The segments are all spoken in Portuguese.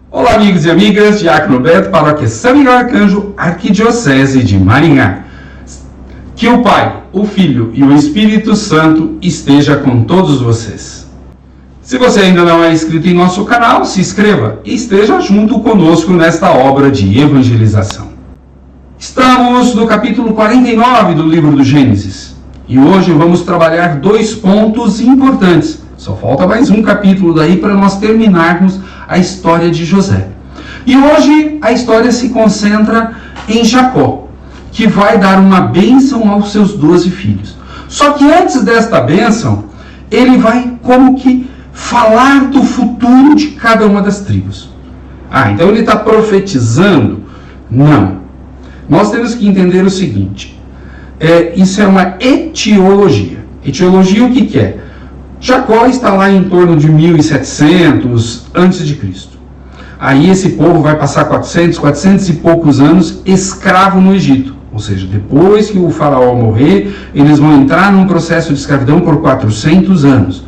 Olá, amigos e amigas, Diácono Beto, Paróquia São Miguel Arcanjo, Arquidiocese de Maringá. Que o Pai, o Filho e o Espírito Santo esteja com todos vocês. Se você ainda não é inscrito em nosso canal, se inscreva e esteja junto conosco nesta obra de evangelização. Estamos no capítulo 49 do livro do Gênesis e hoje vamos trabalhar dois pontos importantes. Só falta mais um capítulo daí para nós terminarmos a história de José. E hoje a história se concentra em Jacó, que vai dar uma bênção aos seus 12 filhos. Só que antes desta bênção, ele vai como que falar do futuro de cada uma das tribos. Então ele está profetizando? Não. Nós temos que entender o seguinte, isso é uma etiologia. Etiologia o que é? Jacó está lá em torno de 1700 a.C. Aí esse povo vai passar 400 e poucos anos escravo no Egito. Ou seja, depois que o faraó morrer, eles vão entrar num processo de escravidão por 400 anos.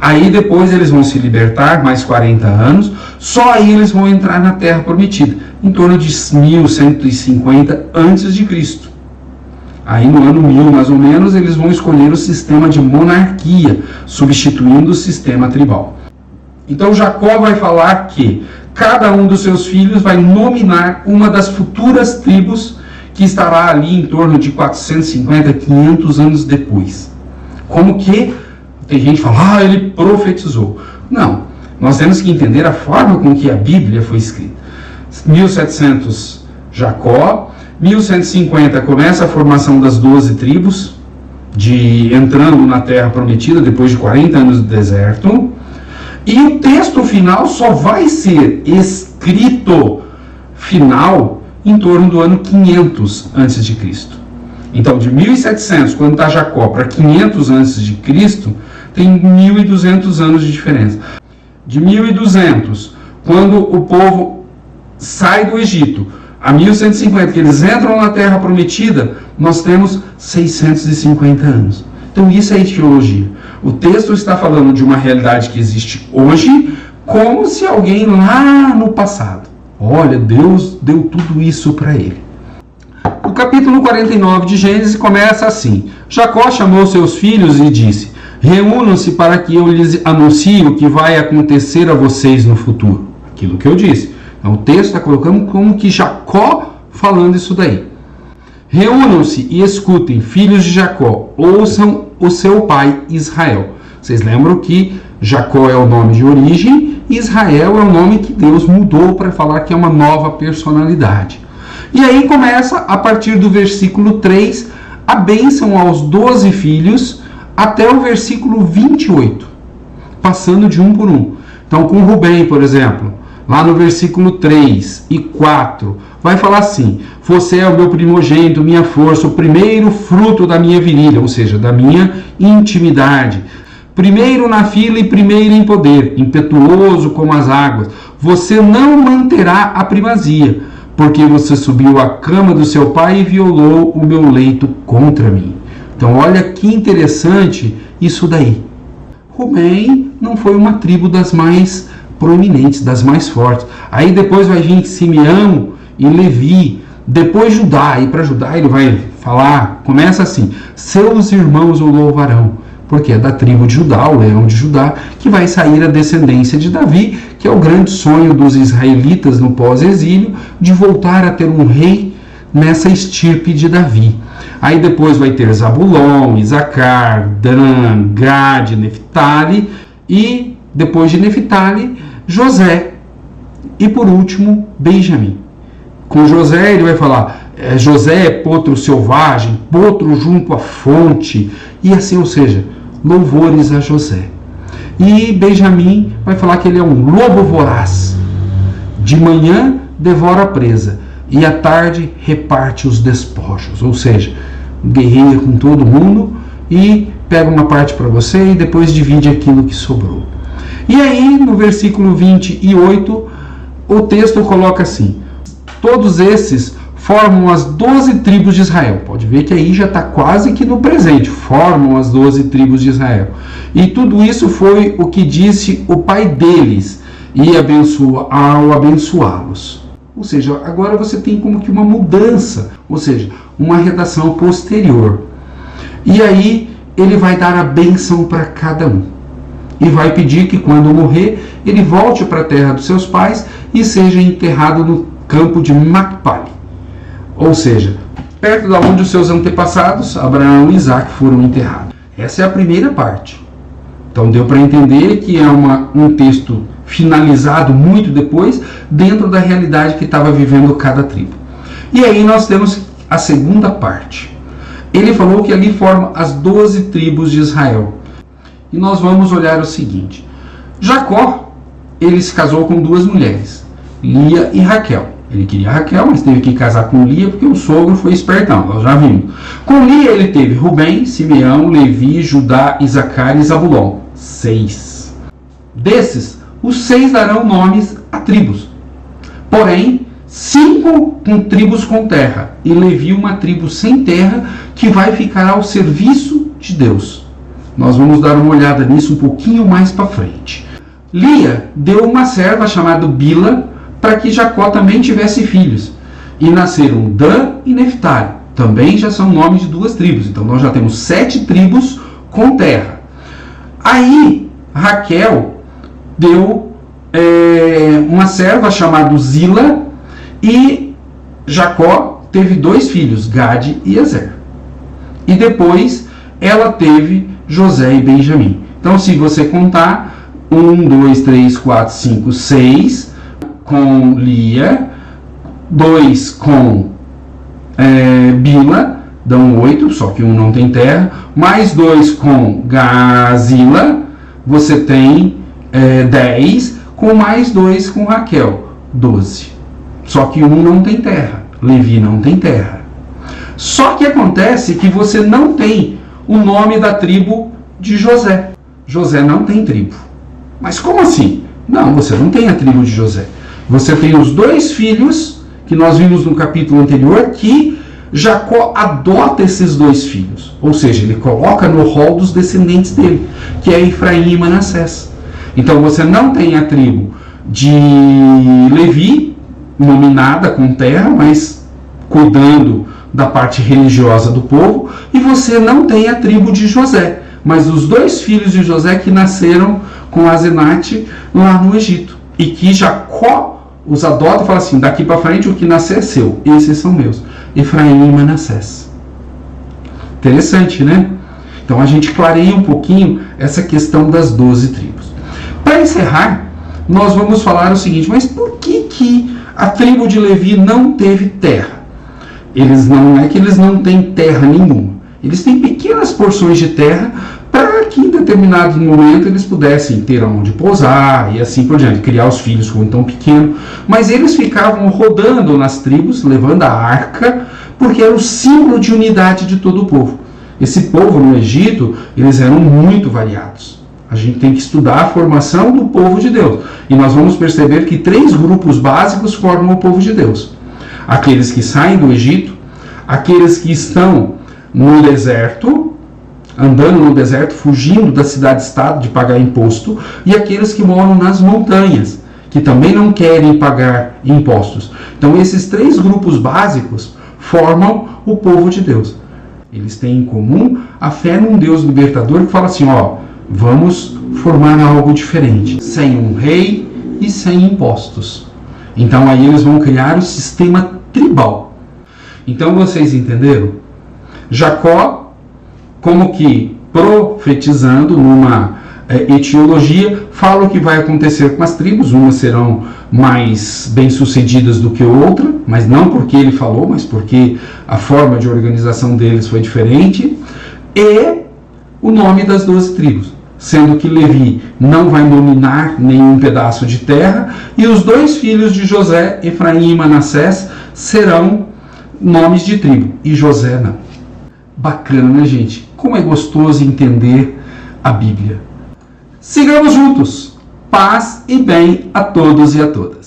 Aí depois eles vão se libertar, mais 40 anos, só aí eles vão entrar na Terra Prometida, em torno de 1150 a.C. Aí no ano 1000, mais ou menos, eles vão escolher o sistema de monarquia, substituindo o sistema tribal. Então Jacó vai falar que cada um dos seus filhos vai nominar uma das futuras tribos que estará ali em torno de 450, 500 anos depois. Como que tem gente que fala, ele profetizou. Não, nós temos que entender a forma com que a Bíblia foi escrita. 1700, Jacó. 1150 começa a formação das 12 tribos, entrando na Terra Prometida depois de 40 anos de deserto. E o texto final só vai ser escrito final em torno do ano 500 a.C. Então, de 1700, quando está Jacó, para 500 a.C., tem 1.200 anos de diferença. De 1200, quando o povo sai do Egito, a 1150, que eles entram na Terra Prometida, nós temos 650 anos. Então isso é etiologia. O texto está falando de uma realidade que existe hoje, como se alguém lá no passado. Olha, Deus deu tudo isso para ele. O capítulo 49 de Gênesis começa assim. Jacó chamou seus filhos e disse, reúnam-se para que eu lhes anuncie o que vai acontecer a vocês no futuro. Aquilo que eu disse. Então, o texto está colocando como que Jacó falando isso daí. Reúnam-se e escutem, filhos de Jacó, ouçam o seu pai Israel. Vocês lembram que Jacó é o nome de origem e Israel é o nome que Deus mudou para falar que é uma nova personalidade. E aí começa, a partir do versículo 3, a bênção aos 12 filhos até o versículo 28, passando de um por um. Então, com Rubem, por exemplo, lá no versículo 3 e 4, vai falar assim, você é o meu primogênito, minha força, o primeiro fruto da minha virilha, ou seja, da minha intimidade. Primeiro na fila e primeiro em poder, impetuoso como as águas. Você não manterá a primazia, porque você subiu à cama do seu pai e violou o meu leito contra mim. Então olha que interessante isso daí. Rubem não foi uma tribo das mais proeminentes, das mais fortes. Aí depois vai vir Simeão e Levi, depois Judá, e para Judá ele vai falar, começa assim, seus irmãos o louvarão, porque é da tribo de Judá, o leão de Judá, que vai sair a descendência de Davi, que é o grande sonho dos israelitas no pós-exílio, de voltar a ter um rei nessa estirpe de Davi. Aí depois vai ter Zabulon, Isacar, Dan, Gad, Neftali, e depois de Neftali, José, e por último, Benjamim. Com José ele vai falar, José é potro selvagem, potro junto à fonte, e assim, ou seja, louvores a José. E Benjamim vai falar que ele é um lobo voraz, de manhã devora a presa, e à tarde reparte os despojos, ou seja, guerreia com todo mundo, e pega uma parte para você e depois divide aquilo que sobrou. E aí, no versículo 28, o texto coloca assim, todos esses formam as 12 tribos de Israel. Pode ver que aí já está quase que no presente, formam as 12 tribos de Israel. E tudo isso foi o que disse o pai deles, e ao abençoá-los. Ou seja, agora você tem como que uma mudança, ou seja, uma redação posterior. E aí ele vai dar a bênção para cada um. E vai pedir que quando morrer, ele volte para a terra dos seus pais e seja enterrado no campo de Macpali. Ou seja, perto de onde os seus antepassados, Abraão e Isaac, foram enterrados. Essa é a primeira parte. Então deu para entender que é um texto finalizado muito depois, dentro da realidade que estava vivendo cada tribo. E aí nós temos a segunda parte. Ele falou que ali forma as 12 tribos de Israel. E nós vamos olhar o seguinte. Jacó, ele se casou com 2 mulheres, Lia e Raquel. Ele queria Raquel, mas teve que casar com Lia porque o sogro foi espertão, nós já vimos. Com Lia ele teve Rubem, Simeão, Levi, Judá, Isacar e Zabulon. 6. Desses, os 6 darão nomes a tribos. Porém, 5 com tribos com terra, e Levi uma tribo sem terra, que vai ficar ao serviço de Deus. Nós vamos dar uma olhada nisso um pouquinho mais para frente. Lia deu uma serva chamada Bila, para que Jacó também tivesse filhos. E nasceram Dan e Neftali. Também já são nomes de 2 tribos. Então nós já temos 7 tribos com terra. Aí Raquel deu uma serva chamada Zila, e Jacó teve 2 filhos, Gade e Azer. E depois ela teve José e Benjamim. Então se você contar 1, 2, 3, 4, 5, 6 com Lia, 2 com Bila, dão 8, só que um não tem terra, mais 2 com Gazila, você tem 10, com mais 2 com Raquel, 12. Só que um não tem terra, Levi não tem terra. Só que acontece que você não tem o nome da tribo de José. José não tem tribo. Mas como assim? Não, você não tem a tribo de José. Você tem os 2 filhos, que nós vimos no capítulo anterior, que Jacó adota esses 2 filhos. Ou seja, ele coloca no rol dos descendentes dele, que é Efraim e Manassés. Então você não tem a tribo de Levi, nominada com terra, mas cuidando da parte religiosa do povo, e você não tem a tribo de José, mas os 2 filhos de José que nasceram com Asenate lá no Egito, e que Jacó os adota e fala assim, daqui para frente o que nascer é seu, esses são meus, Efraim e Manassés. Interessante, né? Então a gente clareia um pouquinho essa questão das 12 tribos. Para encerrar, nós vamos falar o seguinte, mas por que a tribo de Levi não teve terra? Não é que eles não têm terra nenhuma. Eles têm pequenas porções de terra para que em determinado momento eles pudessem ter onde pousar e assim por diante, criar os filhos quando tão pequeno. Mas eles ficavam rodando nas tribos, levando a arca, porque era o símbolo de unidade de todo o povo. Esse povo no Egito, eles eram muito variados. A gente tem que estudar a formação do povo de Deus. E nós vamos perceber que 3 grupos básicos formam o povo de Deus. Aqueles que saem do Egito, aqueles que estão no deserto, andando no deserto, fugindo da cidade-estado de pagar imposto, e aqueles que moram nas montanhas, que também não querem pagar impostos. Então esses 3 grupos básicos formam o povo de Deus. Eles têm em comum a fé num Deus libertador que fala assim, vamos formar algo diferente, sem um rei e sem impostos. Então aí eles vão criar o sistema tribal. Então vocês entenderam? Jacó, como que profetizando numa etiologia, fala o que vai acontecer com as tribos. Umas serão mais bem-sucedidas do que outra, mas não porque ele falou, mas porque a forma de organização deles foi diferente. E o nome das 12 tribos, sendo que Levi não vai dominar nenhum pedaço de terra, e os 2 filhos de José, Efraim e Manassés, serão nomes de tribo, e José não. Bacana, né, gente? Como é gostoso entender a Bíblia. Sigamos juntos. Paz e bem a todos e a todas.